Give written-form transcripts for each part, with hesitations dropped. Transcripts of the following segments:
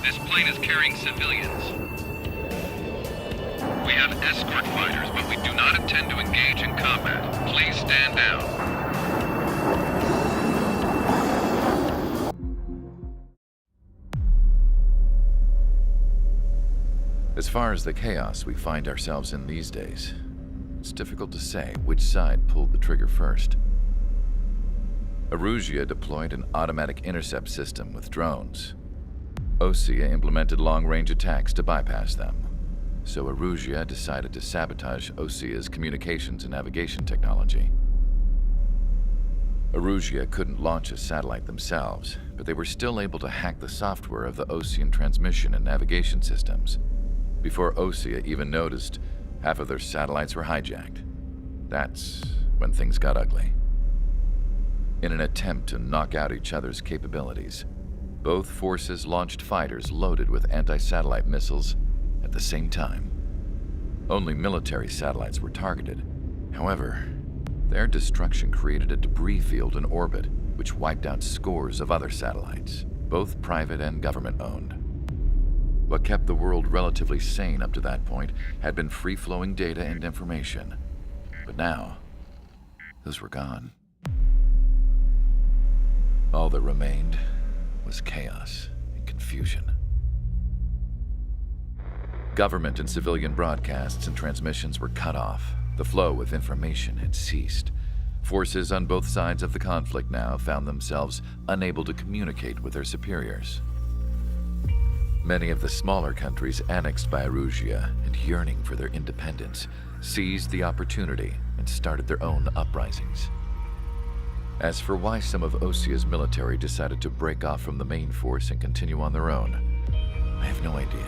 This plane is carrying civilians. We have escort fighters, but we do not intend to engage in combat. Please stand down. As far as the chaos we find ourselves in these days, it's difficult to say which side pulled the trigger first. Erusea deployed an automatic intercept system with drones. Osea implemented long-range attacks to bypass them. So Erusea decided to sabotage Osea's communications and navigation technology. Erusea couldn't launch a satellite themselves, but they were still able to hack the software of the Osean transmission and navigation systems. Before Osea even noticed, half of their satellites were hijacked. That's when things got ugly. In an attempt to knock out each other's capabilities, both forces launched fighters loaded with anti-satellite missiles at the same time. Only military satellites were targeted. However, their destruction created a debris field in orbit, which wiped out scores of other satellites, both private and government-owned. What kept the world relatively sane up to that point had been free-flowing data and information. But now, those were gone. All that remained was chaos and confusion. Government and civilian broadcasts and transmissions were cut off. The flow of information had ceased. Forces on both sides of the conflict now found themselves unable to communicate with their superiors. Many of the smaller countries annexed by Erusea and yearning for their independence seized the opportunity and started their own uprisings. As for why some of Osea's military decided to break off from the main force and continue on their own, I have no idea.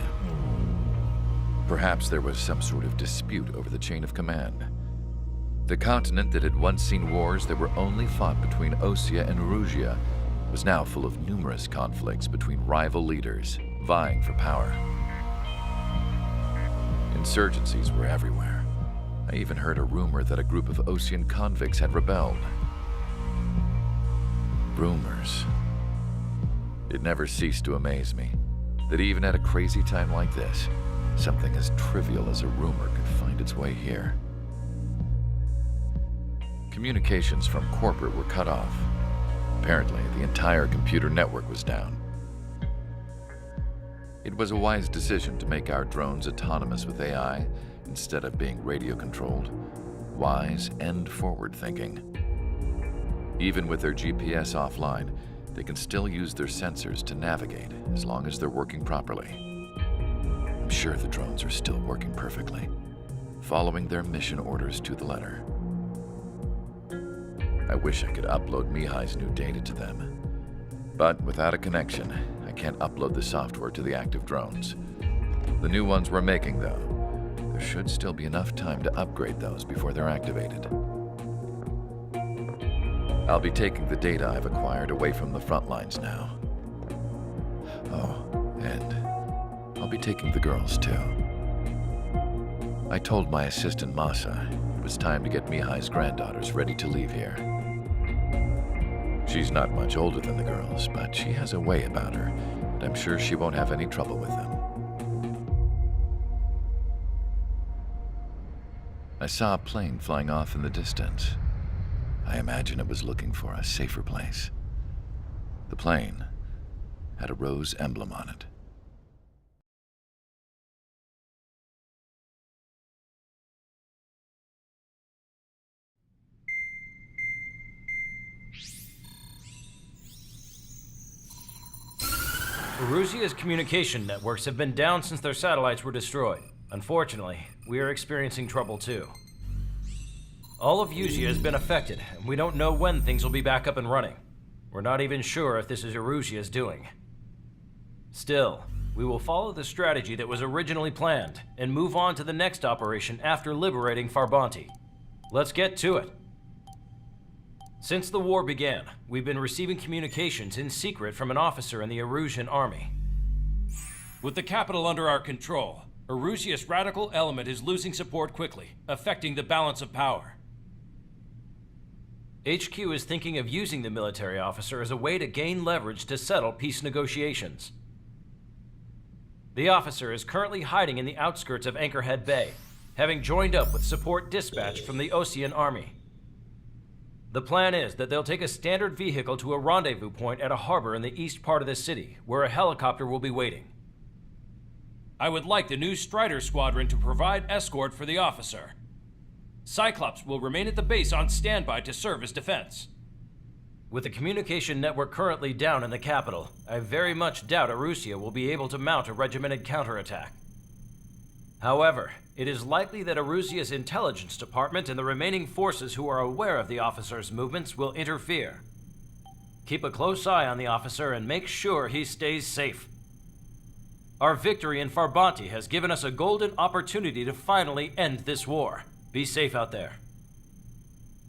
Perhaps there was some sort of dispute over the chain of command. The continent that had once seen wars that were only fought between Osea and Erusea was now full of numerous conflicts between rival leaders vying for power. Insurgencies were everywhere. I even heard a rumor that a group of Osean convicts had rebelled. Rumors. It never ceased to amaze me that even at a crazy time like this, something as trivial as a rumor could find its way here. Communications from corporate were cut off. Apparently, the entire computer network was down. It was a wise decision to make our drones autonomous with AI instead of being radio-controlled. Wise and forward-thinking. Even with their GPS offline, they can still use their sensors to navigate as long as they're working properly. I'm sure the drones are still working perfectly, following their mission orders to the letter. I wish I could upload Mihai's new data to them. But without a connection, I can't upload the software to the active drones. The new ones we're making, though, there should still be enough time to upgrade those before they're activated. I'll be taking the data I've acquired away from the front lines now. Oh, and I'll be taking the girls, too. I told my assistant Masa it was time to get Mihai's granddaughters ready to leave here. She's not much older than the girls, but she has a way about her, and I'm sure she won't have any trouble with them. I saw a plane flying off in the distance. I imagine it was looking for a safer place. The plane had a rose emblem on it. Erusea's communication networks have been down since their satellites were destroyed. Unfortunately, we are experiencing trouble too. All of Usea has been affected, and we don't know when things will be back up and running. We're not even sure if this is Erusea's doing. Still, we will follow the strategy that was originally planned and move on to the next operation after liberating Farbanti. Let's get to it. Since the war began, we've been receiving communications in secret from an officer in the Erusean army. With the capital under our control, Erusea's radical element is losing support quickly, affecting the balance of power. HQ is thinking of using the military officer as a way to gain leverage to settle peace negotiations. The officer is currently hiding in the outskirts of Anchorhead Bay, having joined up with support dispatch from the Osean Army. The plan is that they'll take a standard vehicle to a rendezvous point at a harbor in the east part of the city, where a helicopter will be waiting. I would like the new Strider Squadron to provide escort for the officer. Cyclops will remain at the base on standby to serve as defense. With the communication network currently down in the capital, I very much doubt Erusea will be able to mount a regimented counterattack. However, it is likely that Erusea's intelligence department and the remaining forces who are aware of the officer's movements will interfere. Keep a close eye on the officer and make sure he stays safe. Our victory in Farbanti has given us a golden opportunity to finally end this war. Be safe out there.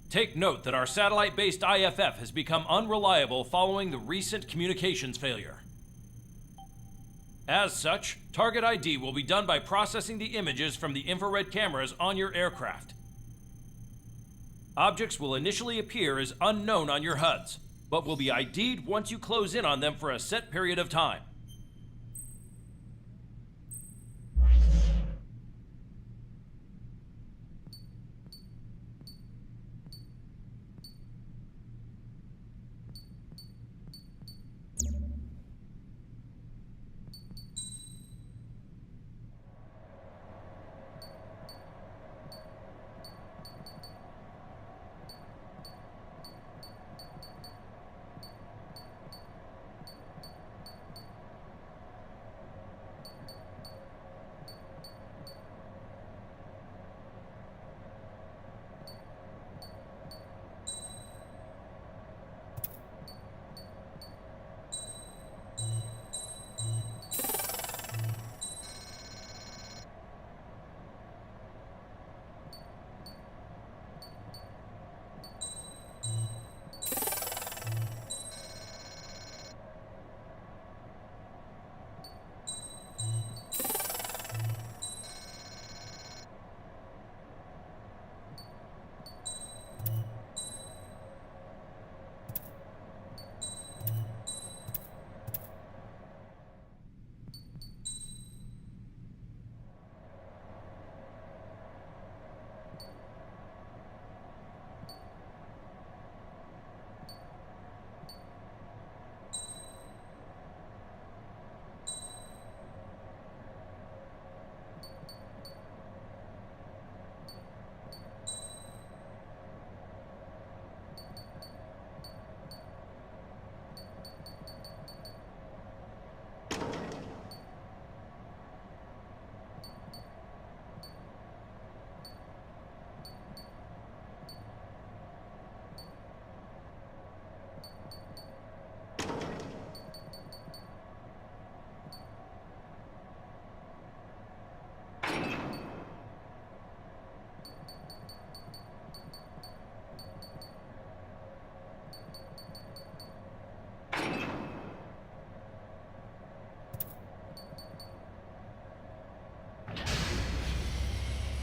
Take note that our satellite-based IFF has become unreliable following the recent communications failure. As such, target ID will be done by processing the images from the infrared cameras on your aircraft. Objects will initially appear as unknown on your HUDs, but will be ID'd once you close in on them for a set period of time.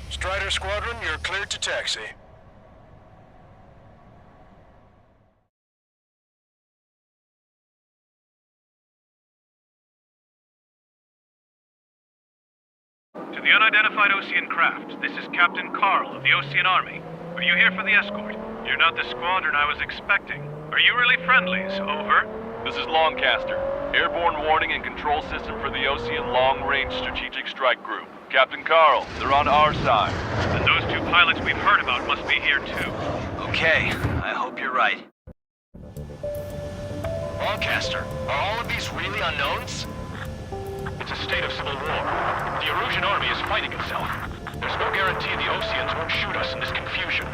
Strider Squadron, you're cleared to taxi. To the unidentified Osean craft, this is Captain Carl of the Osean Army. Are you here for the escort? You're not the squadron I was expecting. Are you really friendlies? Over. This is Longcaster. Airborne warning and control system for the Osean Long-Range Strategic Strike Group. Captain Carl, they're on our side. And those two pilots we've heard about must be here too. Okay, I hope you're right. Longcaster, are all of these really unknowns? It's a state of civil war. The Erusian army is fighting itself. There's no guarantee the Oseans won't shoot us in this confusion.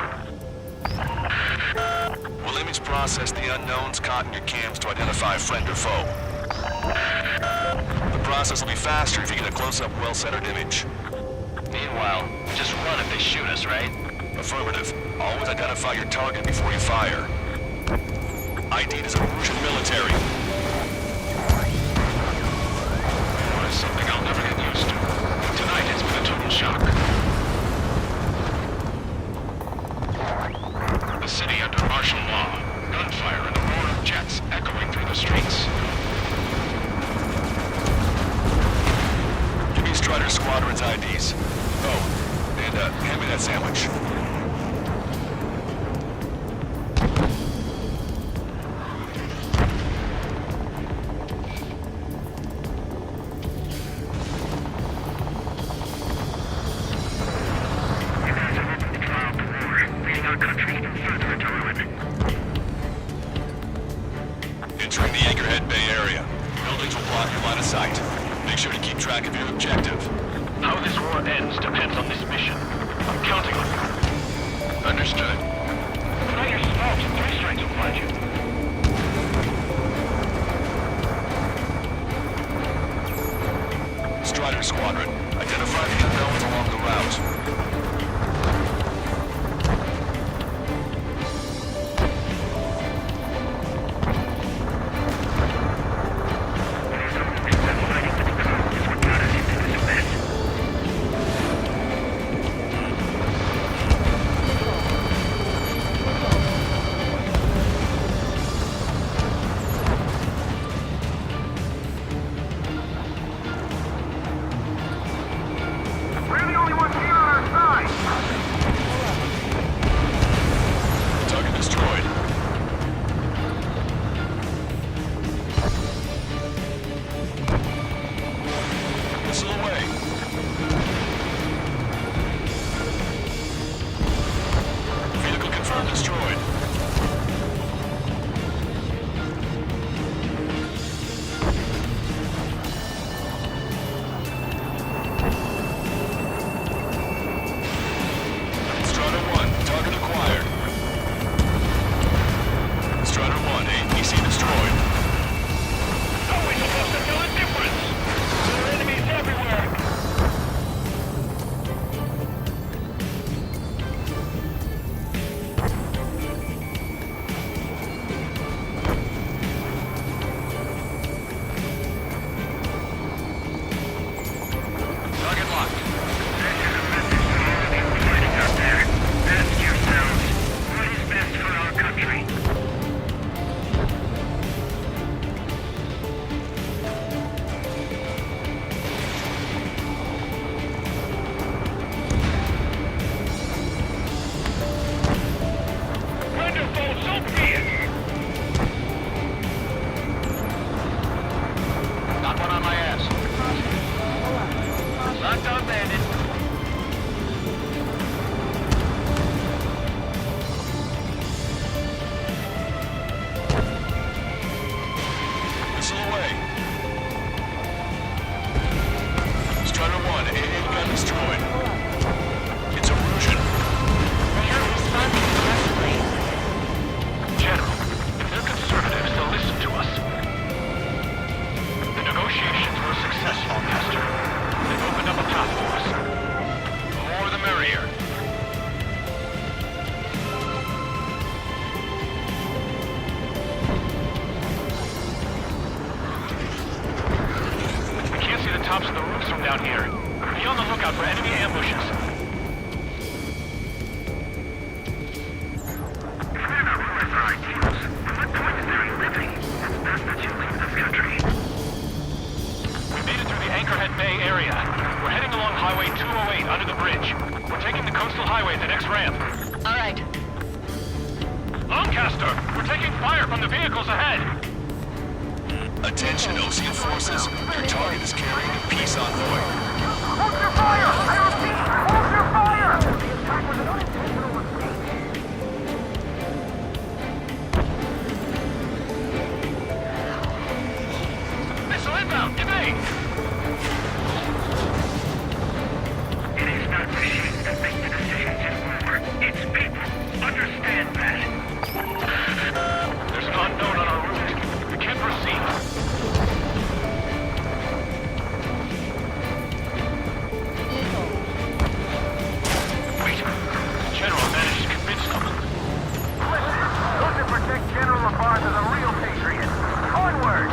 We'll image process the unknowns caught in your cams to identify friend or foe. The process will be faster if you get a close-up, well-centered image. Meanwhile, just run if they shoot us, right? Affirmative. Always identify your target before you fire. ID'd as Erusian military. What is something I'll never get used to. Tonight it's been a total shock. The city under martial law. Gunfire and the roar of jets echoing through the streets. squadron's IDs. Oh, and hand me that sandwich. Entering the Anchorhead Bay area. Buildings will block your line of sight. Make sure to keep track of your objective. How this war ends depends on this mission. I'm counting on you. Understood. Try your smokes. 3 strikes will find you. Strider Squadron, identify the unknowns along the route. Target destroyed. Missile away. Vehicle confirmed destroyed. Strider 1, target acquired. Strider 1, APC destroyed. How are we supposed to tell the difference? There are enemies everywhere. Target locked. This is a message to all of you fighting out there. Ask yourselves, what is best for our country? Wonderful, so be it! Got one on my ass. Locked on bandit. Missile away. Strider 1, AA gun destroyed. It's erosion. They are responding aggressively. General, if they're conservatives, they'll listen to us. The negotiations were successful, Master. They've opened up a path for us. The more the merrier. We can't see the tops of the roofs from down here. Be on the lookout for enemy ambushes. If we're not ruling for our ideals, what point is there in living? It's best that you leave this country. We made it through the Anchorhead Bay area. We're heading along Highway 208 under the bridge. We're taking the coastal highway at the next ramp. All right. Lancaster, we're taking fire from the vehicles ahead. Attention, Osean forces. Your target is carrying a peace envoy. Hold your fire! I repeat, hold your fire! The attack was an unintentional mistake. Missile inbound, evade! It is not machines that make the decisions in war. It's people. Understand that. There's an unknown on our route. We can't proceed. Wait. General managed to convince them. Listen, those that protect General LaBarge are the real patriots. Onward!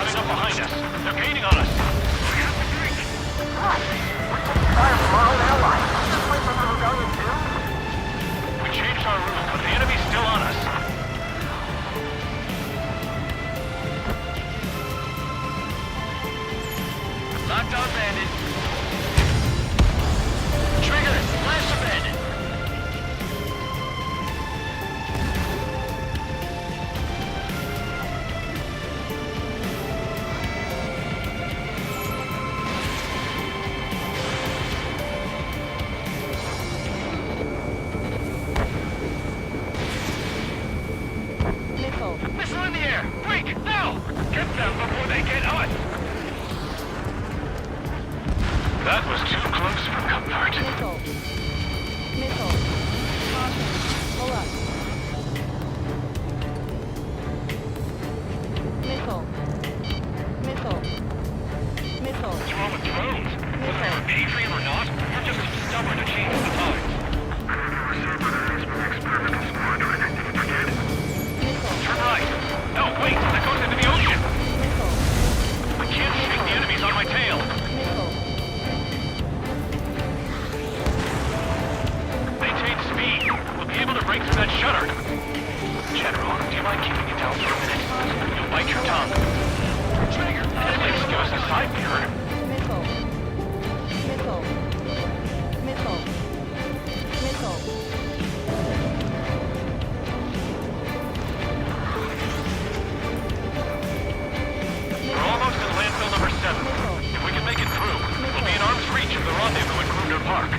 coming up behind us. They're gaining on us. We changed our route, but the enemy's still on us. Locked on bandit. Trigger, flash the bandit. Missile in the air! Quick, now! Get them before they get us! That was too close for comfort. Missile. Caution. Pull up. Missile. What's wrong with drones? Whether you're a patriot or not, you're just too stubborn to change the times. Turn right. No, wait, that goes into the ocean. I can't shake the enemies on my tail. Maintain speed. We'll be able to break through that shutter. General, do you mind keeping it down for a minute? You'll bite your tongue. Trigger, at least give us a side mirror. We're almost at landfill number 7. If we can make it through, we'll be in arm's reach of the rendezvous at Gruner Park.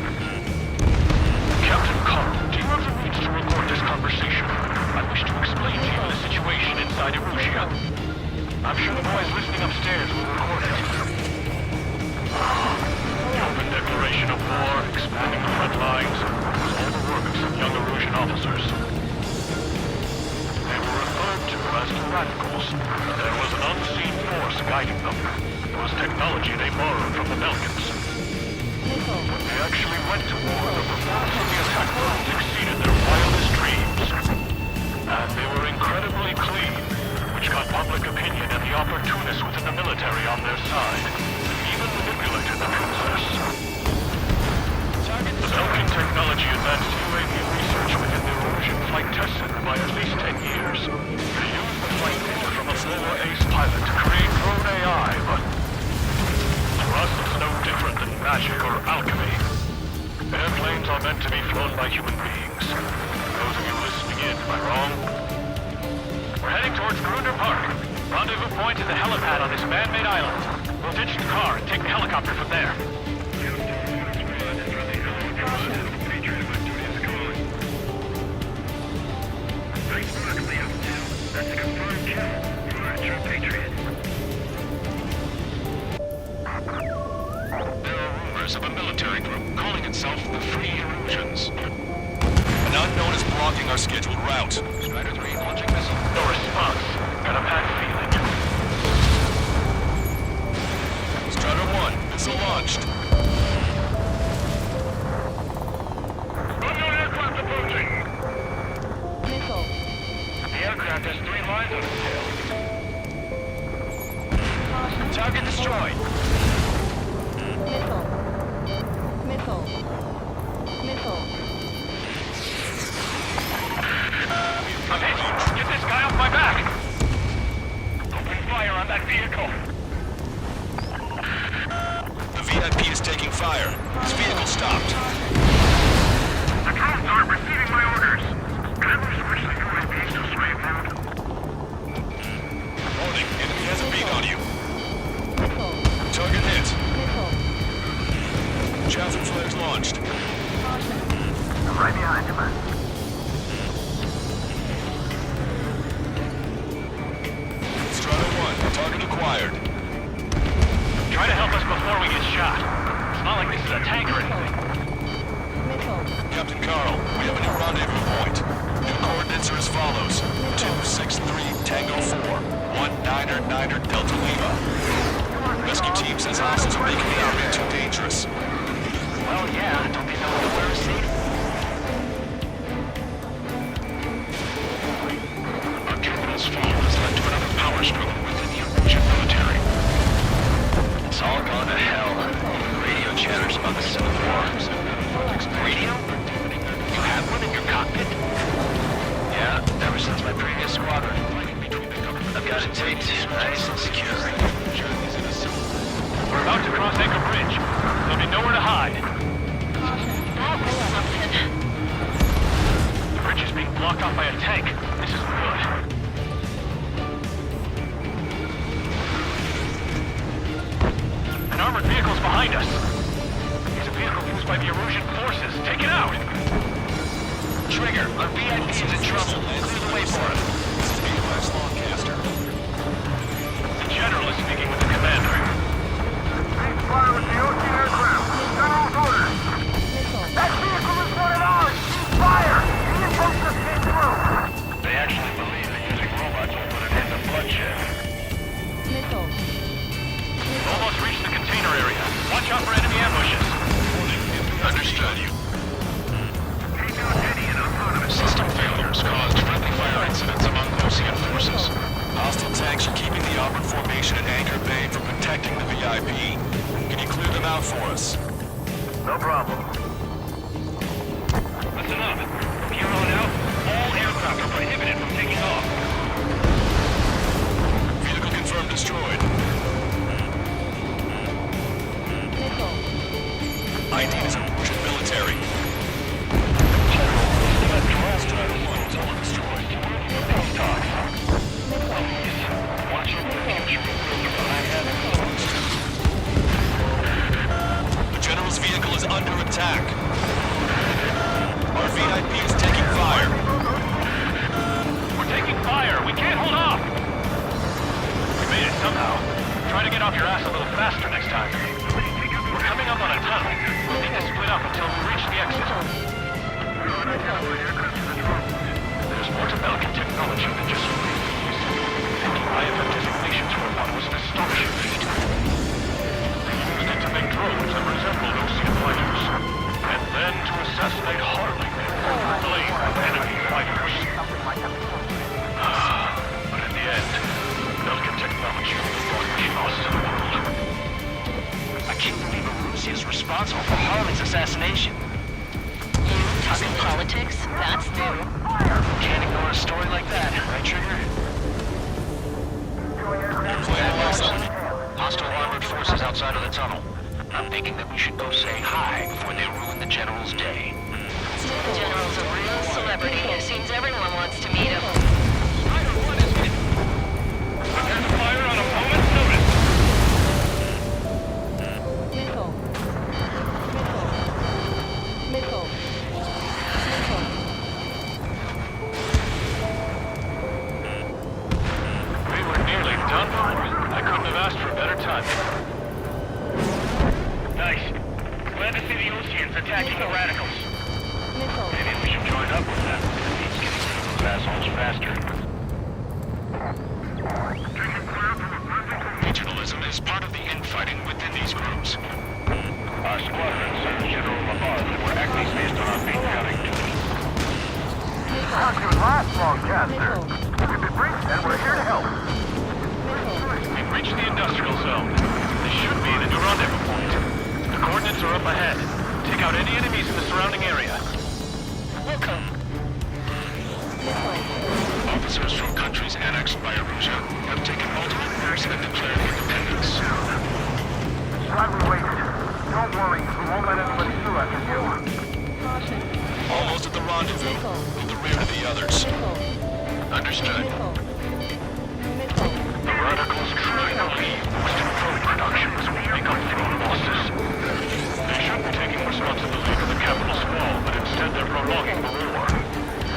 Captain Carl, do you have the means to record this conversation? I wish to explain to you the situation inside Erusea. I'm sure the boys listening upstairs will record it. The open declaration of war, expanding the front lines, was all the work of some young Erusian officers. They were referred to as the radicals. There was an unseen force guiding them. It was technology they borrowed from the Melkins. When they actually went to war, the performance of the attack groups exceeded their wildest dreams. And they were incredibly clean, which got public opinion and the opportunists within the military on their side, and even manipulated the princess. The Melkin technology advanced UAV research within the Erusian Flight Test Center by at least 10 years. They used the flight data from a former ace pilot to create drone AI, but for us it's no different than magic or alchemy. Airplanes are meant to be flown by human beings. Those of you listening in, am I wrong? We're heading towards Gruner Park. Rendezvous point is the helipad on this man-made island. We'll ditch the car and take the helicopter from there. That's a confirmed kill. You're a true patriot. There are rumors of a military group calling itself the Free Erusians. An unknown is blocking our scheduled route. Strider 3 launching missile. No response. Got a bad feeling. Strider 1, missile launched. Unknown aircraft approaching. Missile. The aircraft has 3 lines on its tail. Target destroyed. Missile. I'm hit. Get this guy off my back. Open fire on that vehicle. The VIP is taking fire. His vehicle stopped. The drones aren't receiving my orders. Can we switch the UAVs to slave mode? Warning, enemy has a beat on you. Target hit. Chaffin flares launched. I'm right behind you, man. Strider 1, target acquired. Try to help us before we get shot. It's not like this is a tank or anything. Captain Carl, we have a new rendezvous point. New coordinates are as follows. 263 Tango 4, 19er Delta Lima. Rescue team says hostiles are making the area too dangerous. Well, yeah, don't they know where we're safe? Our general's fall has led to another power struggle within the Erusian military. Good, taped, nice and secure. We're about to cross Anchor Bridge. There'll be nowhere to hide. That was something. The bridge is being blocked off by a tank. This isn't good. An armored vehicle's behind us. It's a vehicle used by the Erusian forces. Take it out! Trigger, our VIP is in trouble. Clear the way for him. The general is speaking with the commander. Missile. They actually believe that using robots will put an end to bloodshed. Missile. Almost reached the container area. Watch out for enemy ambushes. Understood. System failures caused friendly fire incidents among Osean forces. Hostile tanks are keeping the armored formation at Anchor Bay from protecting the VIP. Can you clear them out for us? No problem. Listen up. From here on out, all aircraft are prohibited from taking off. Vehicle confirmed destroyed. Missile. ID is Erusian military. The general's vehicle is under attack. Our VIP is taking fire. We're taking fire. We can't hold off. We made it somehow. Try to get off your ass a little faster next time. We're coming up on a tunnel. We need to split up until we reach the exit. There's more to Belgian technology than just fleas. Thinking IFF designations for one was an astonishing feat. They used it to make drones that resembled Osean fighters, and then to assassinate Harley and blame enemy fighters. But in the end, Belgian technology brought chaos to the world. I can't believe Erusea is responsible for Harley's assassination. You talking politics? That's new. Can't ignore a story like that, right, Trigger? Hostile armored forces outside of the tunnel. I'm thinking that we should go say hi before they ruin the General's day. The General's a real celebrity. Seems everyone wants to meet him. Prepare to fire on a moment's notice. Missile. Missile. Missile. Missile. We were nearly done for. I couldn't have asked for a better time. Nice. Glad to see the Oseans attacking the radicals. Missile. Maybe we should join up with them. It means getting rid of those assholes faster. Regionalism is part of the infighting within these groups. Our squadron sent General Lamar that we're acting based on our patriotic duty. Missile. We've reached the industrial zone. This should be the new rendezvous point. The coordinates are up ahead. Take out any enemies in the surrounding area. Welcome. Officers from countries annexed by Erusea have taken multiple moves and declared independence. Don't worry, we won't let anybody through after you. Caution. Almost at the rendezvous, in the rear of the others. Missile. Understood. Missile. Missile. The radicals truly believe Western drone production will make up for our losses. They shouldn't be taking responsibility for the capital's fall, but instead they're prolonging the war.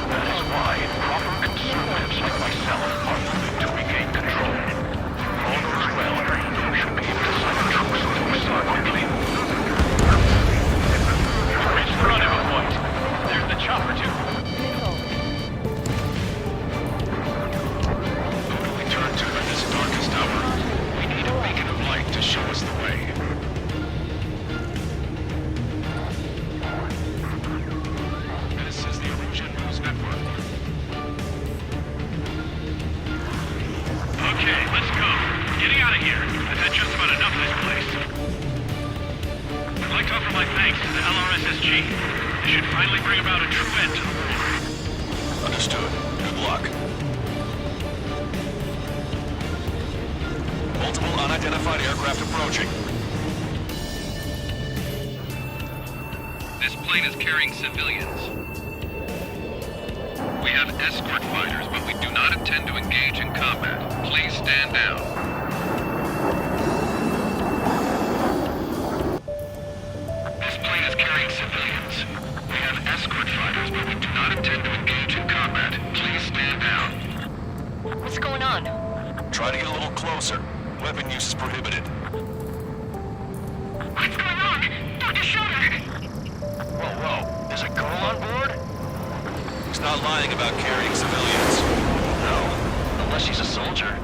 That is why proper conservatives like myself are moving to regain control. If all goes well, we should be able to sign a truce with Musuh quickly. We've reached the rendezvous point. There's the chopper, too. Missile. Who do we turn to in this darkest hour? We need a beacon of light to show us the way. This is the Erusian News Network. Okay, let's go. Getting out of here. I've had just about enough of this place. I'd like to offer my thanks to the LRSSG. They should finally bring about a true end to the war. Understood. Good luck. Unidentified aircraft approaching. This plane is carrying civilians. We have escort fighters, but we do not intend to engage in combat. Please stand down. This plane is carrying civilians. We have escort fighters, but we do not intend to engage in combat. Please stand down. What's going on? Try to get a little closer. Weapon use is prohibited. What's going on? Dr. Schroeder! Whoa. There's a girl on board? He's not lying about carrying civilians. No. Unless she's a soldier.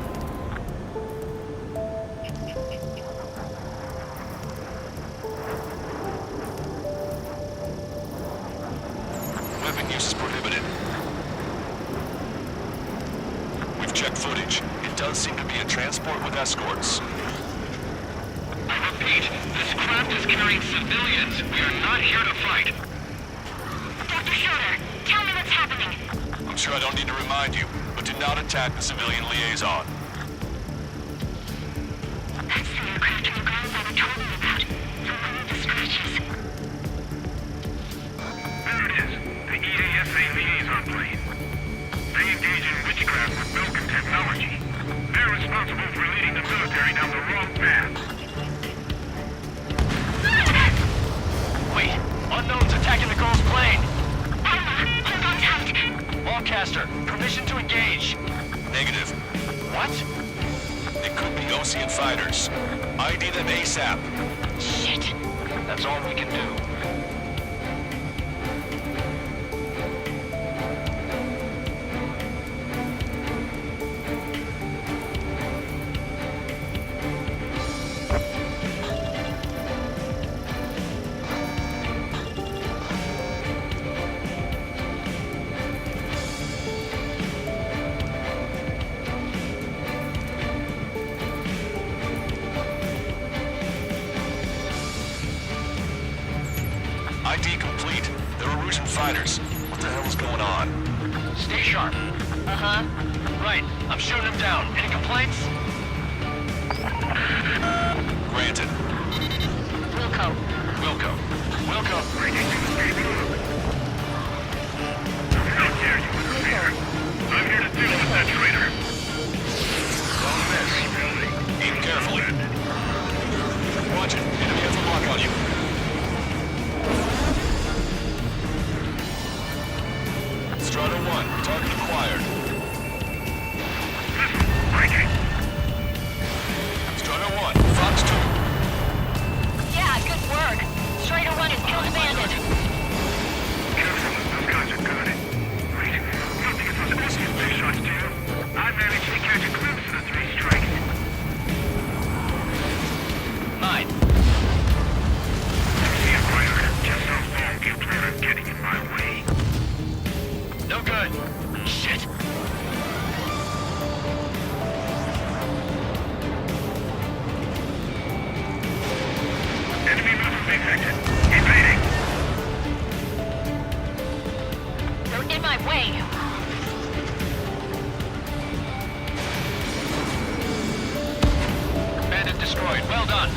Weapon use is prohibited. We've checked footage. It does seem to be a transport with escorts. I repeat, this craft is carrying civilians. We are not here to fight. Dr. Schroeder, tell me what's happening. I'm sure I don't need to remind you, but do not attack the civilian liaison. That's the aircraft your grandfather told me about. The one with the scratches. There it is. The EASA liaison plane. They engage in witchcraft with Belkin technology. They're responsible for leading the military down the wrong path. Wait, unknown's attacking the girl's plane. Hold on tight. Lawcaster, permission to engage. Negative. What? It could be Osean fighters. ID them ASAP. Shit. That's all we can do. ID complete. They're Erusian fighters. What the hell is going on? Stay sharp. Uh-huh. Right, I'm shooting them down. Any complaints? Granted. Wilco. Wilco. How dare you interfere? I'm here to deal with that traitor. Don't miss. Aim carefully. Watch it. Enemy has a lock on you. Strata 1, target acquired. Breaking. Strata 1, Fox 2. Yeah, good work. Strider 1 has killed a bandit. Careful, those guys are good. Wait, you don't think it's supposed to be big shots, do you? I managed to catch a glimpse of the 3 strikes. Mine. See it, Ryder. Just how long do you plan on getting in my way? No good. Shit. Enemy movement detected. Evading. They're in my way. Bandit destroyed. Well done.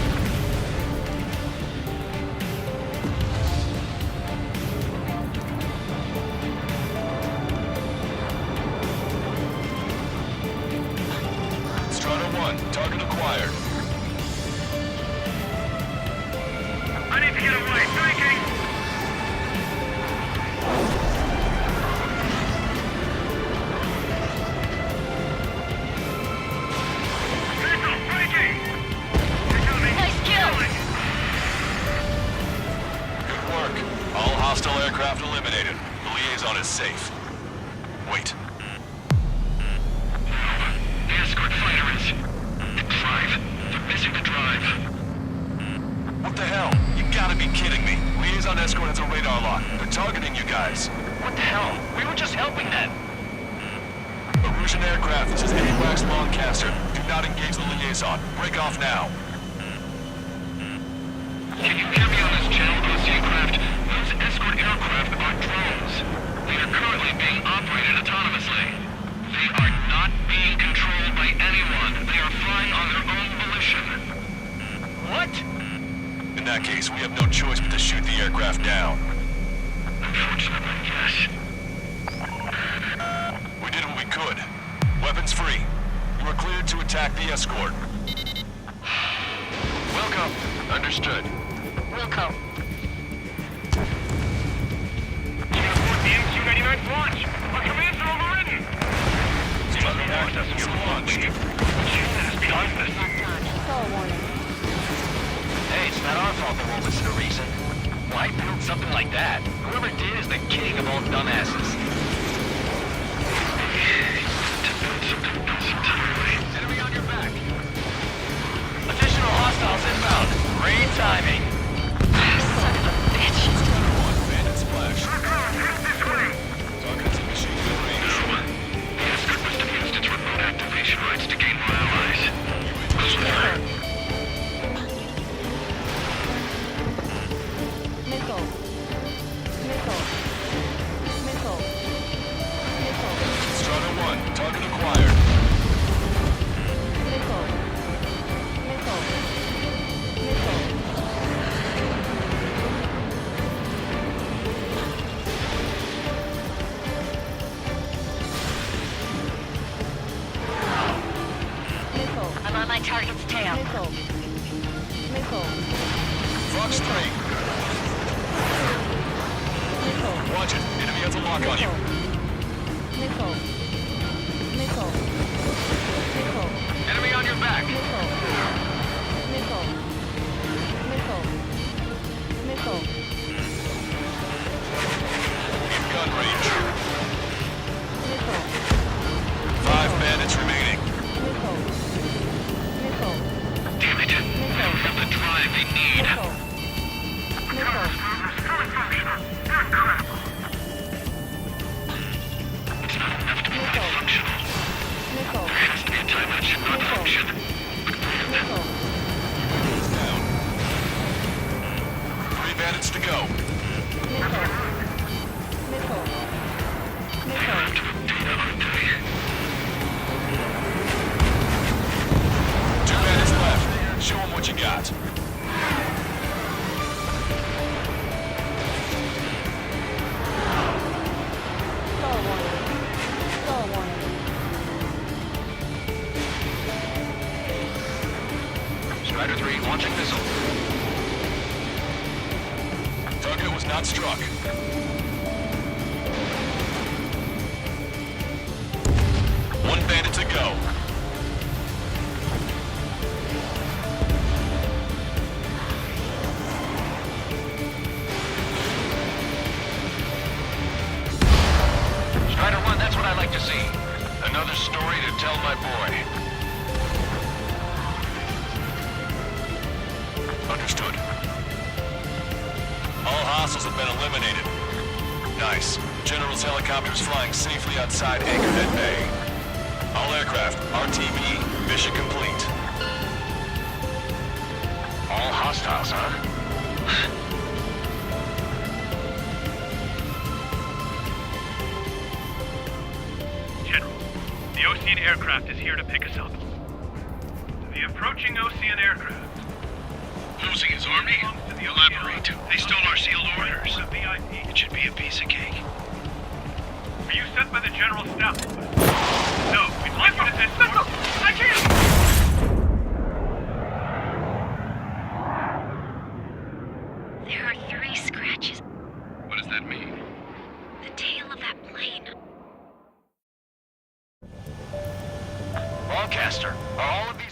Strata 1, target acquired. I need to get away. Breaking. Missile breaking. Nice kill. Good work. All hostile aircraft eliminated. The liaison is safe. Wait. The escort fighter is... The drive. They're missing the drive. What the hell? You gotta be kidding me. Liaison escort has a radar lock. They're targeting you guys. What the hell? We were just helping them. Erusian aircraft, this is AWACS Lancaster. Do not engage the liaison. Break off now. Can you hear me on this channel, Osean craft? Those escort aircraft are drones. They are currently being operated autonomously. They are not being controlled by anyone. They are flying on their own volition. that case, we have no choice but to shoot the aircraft down. Unfortunately, yes. We did what we could. Weapons free. You are cleared to attack the escort. Welcome. Understood. Wilco. You can afford the MQ-99's launch. Our commands are overridden. You must be accessing your launch. That is beyond this. Call warning. Hey, it's not our fault they won't listen to reason. Why build something like that? Whoever did is the king of all dumbasses. Enemy on your back. Additional hostiles inbound. Great timing. Son of a bitch. Bandit splash. Target's in machine gun range. The escort must have used its remote activation rights to gain more allies. Missile. Missile. Missile. Missile. Strata 1, target acquired. Missile. Missile. Missile. Missile. I'm on my target's tail. Missile. Missile. Fox 3, Missile. watch it. Enemy has a lock on you. Missile. Missile. Missile. Enemy on your back. Missile. Missile. Missile. Missile. In gun range. Missile. 5 bandits remaining. Missile. Missile. Damn it. They don't have the drive they need. Missile. Missile. It's not enough to be fully functional. Missile. There has to be a time when it should not function. Missile. Down. 3 bandits to go. Missile. Missile. Missile. Data, aren't they? 2 bandits left. Show them what you got. Call warning. Call warning. Strider 3 launching missile. Target was not struck. 1 bandit to go. Strider 1, that's what I like to see. Another story to tell my boy. Understood. All hostiles have been eliminated. Nice. General's helicopter is flying safely outside Anchorhead Bay. All aircraft, RTB, mission complete. All hostiles, huh? General, the Osean aircraft is here to pick us up. The approaching Osean aircraft. Losing his army? Elaborate. They stole our sealed orders. It should be a piece of cake. Are you sent by the General Staff? No, we'd like you to escort. I can't! There are 3 scratches. What does that mean? The tail of that plane. Broadcaster, are all of these